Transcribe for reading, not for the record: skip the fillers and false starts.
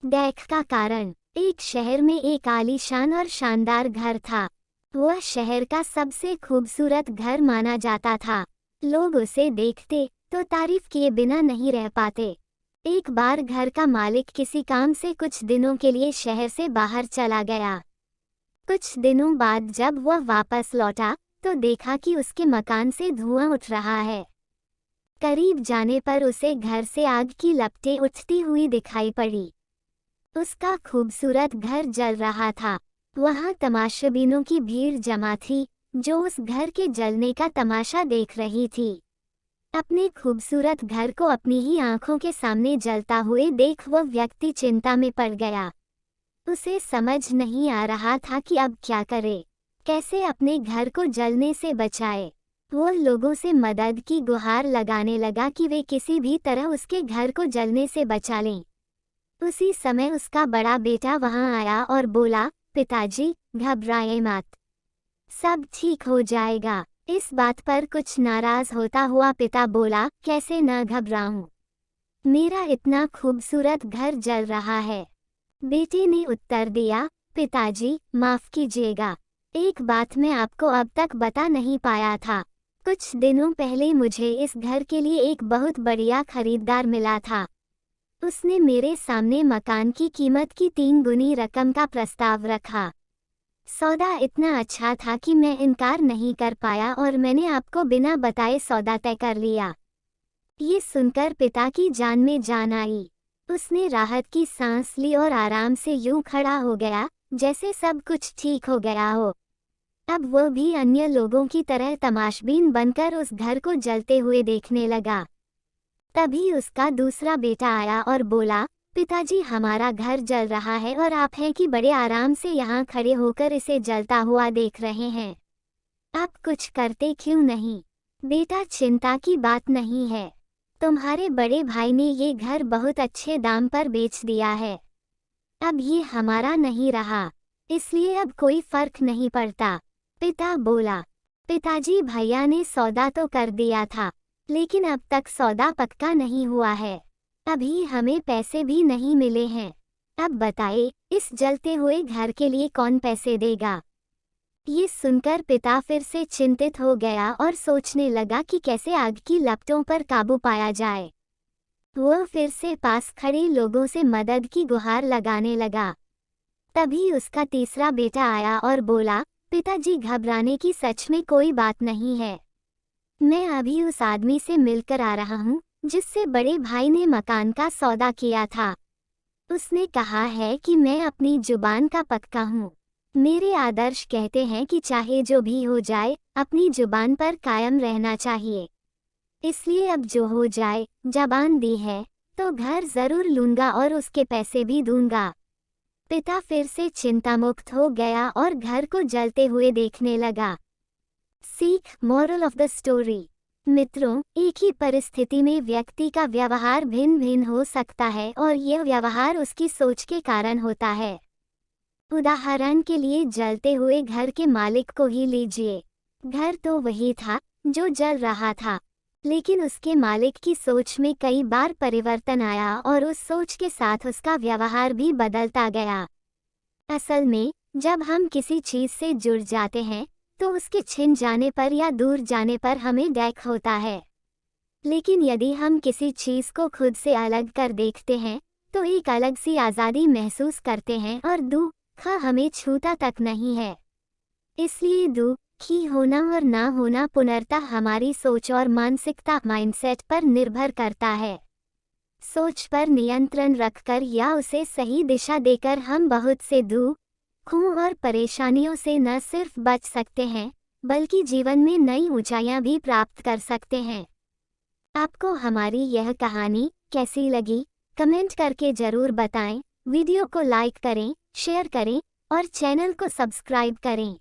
देख का कारण। एक शहर में एक आलीशान और शानदार घर था। वह शहर का सबसे खूबसूरत घर माना जाता था। लोग उसे देखते तो तारीफ किए बिना नहीं रह पाते। एक बार घर का मालिक किसी काम से कुछ दिनों के लिए शहर से बाहर चला गया। कुछ दिनों बाद जब वह वापस लौटा तो देखा कि उसके मकान से धुआं उठ रहा है। करीब जाने पर उसे घर से आग की लपटें उठती हुई दिखाई पड़ी। उसका खूबसूरत घर जल रहा था। वहां तमाशाबीनों की भीड़ जमा थी जो उस घर के जलने का तमाशा देख रही थी। अपने खूबसूरत घर को अपनी ही आंखों के सामने जलता हुए देख वह व्यक्ति चिंता में पड़ गया। उसे समझ नहीं आ रहा था कि अब क्या करे, कैसे अपने घर को जलने से बचाए। वो लोगों से मदद की गुहार लगाने लगा कि वे किसी भी तरह उसके घर को जलने से बचा लें। उसी समय उसका बड़ा बेटा वहां आया और बोला, पिताजी घबराएं मत, सब ठीक हो जाएगा। इस बात पर कुछ नाराज होता हुआ पिता बोला, कैसे न घबराऊं, मेरा इतना खूबसूरत घर जल रहा है। बेटे ने उत्तर दिया, पिताजी माफ कीजिएगा, एक बात मैं आपको अब तक बता नहीं पाया था। कुछ दिनों पहले मुझे इस घर के लिए एक बहुत बढ़िया खरीदार मिला था। उसने मेरे सामने मकान की कीमत की 3 गुनी रकम का प्रस्ताव रखा। सौदा इतना अच्छा था कि मैं इनकार नहीं कर पाया और मैंने आपको बिना बताए सौदा तय कर लिया। ये सुनकर पिता की जान में जान आई। उसने राहत की सांस ली और आराम से यूं खड़ा हो गया जैसे सब कुछ ठीक हो गया हो। अब वह भी अन्य लोगों की तरह तमाशबीन बनकर उस घर को जलते हुए देखने लगा। तभी उसका दूसरा बेटा आया और बोला, पिताजी हमारा घर जल रहा है और आप हैं कि बड़े आराम से यहाँ खड़े होकर इसे जलता हुआ देख रहे हैं। आप कुछ करते क्यों नहीं? बेटा चिंता की बात नहीं है, तुम्हारे बड़े भाई ने ये घर बहुत अच्छे दाम पर बेच दिया है। अब ये हमारा नहीं रहा, इसलिए अब कोई फर्क नहीं पड़ता। पिता बोला, पिताजी भैया ने सौदा तो कर दिया था, लेकिन अब तक सौदा पक्का नहीं हुआ है। अभी हमें पैसे भी नहीं मिले हैं। अब बताइए, इस जलते हुए घर के लिए कौन पैसे देगा? ये सुनकर पिता फिर से चिंतित हो गया और सोचने लगा कि कैसे आग की लपटों पर काबू पाया जाए। वह फिर से पास खड़े लोगों से मदद की गुहार लगाने लगा। तभी उसका तीसरा बेटा आया और बोला, पिताजी घबराने की सच में कोई बात नहीं है। मैं अभी उस आदमी से मिलकर आ रहा हूँ जिससे बड़े भाई ने मकान का सौदा किया था। उसने कहा है कि मैं अपनी जुबान का पक्का हूँ। मेरे आदर्श कहते हैं कि चाहे जो भी हो जाए अपनी जुबान पर कायम रहना चाहिए। इसलिए अब जो हो जाए, जबान दी है तो घर जरूर लूंगा और उसके पैसे भी दूंगा। पिता फिर से चिंतामुक्त हो गया और घर को जलते हुए देखने लगा। सीख, मोरल ऑफ द स्टोरी। मित्रों, एक ही परिस्थिति में व्यक्ति का व्यवहार भिन्न भिन्न हो सकता है और यह व्यवहार उसकी सोच के कारण होता है। उदाहरण के लिए जलते हुए घर के मालिक को ही लीजिए। घर तो वही था जो जल रहा था, लेकिन उसके मालिक की सोच में कई बार परिवर्तन आया और उस सोच के साथ उसका व्यवहार भी बदलता गया। असल में जब हम किसी चीज से जुड़ जाते हैं तो उसके छिन जाने पर या दूर जाने पर हमें डर होता है। लेकिन यदि हम किसी चीज को खुद से अलग कर देखते हैं तो एक अलग सी आज़ादी महसूस करते हैं और दुख हमें छूता तक नहीं है। इसलिए दुखी होना और ना होना पुनर्तः हमारी सोच और मानसिकता माइंडसेट पर निर्भर करता है। सोच पर नियंत्रण रखकर या उसे सही दिशा देकर हम बहुत से दुखों और परेशानियों से न सिर्फ बच सकते हैं बल्कि जीवन में नई ऊंचाइयां भी प्राप्त कर सकते हैं। आपको हमारी यह कहानी कैसी लगी? कमेंट करके जरूर बताएं। वीडियो को लाइक करें, शेयर करें और चैनल को सब्सक्राइब करें।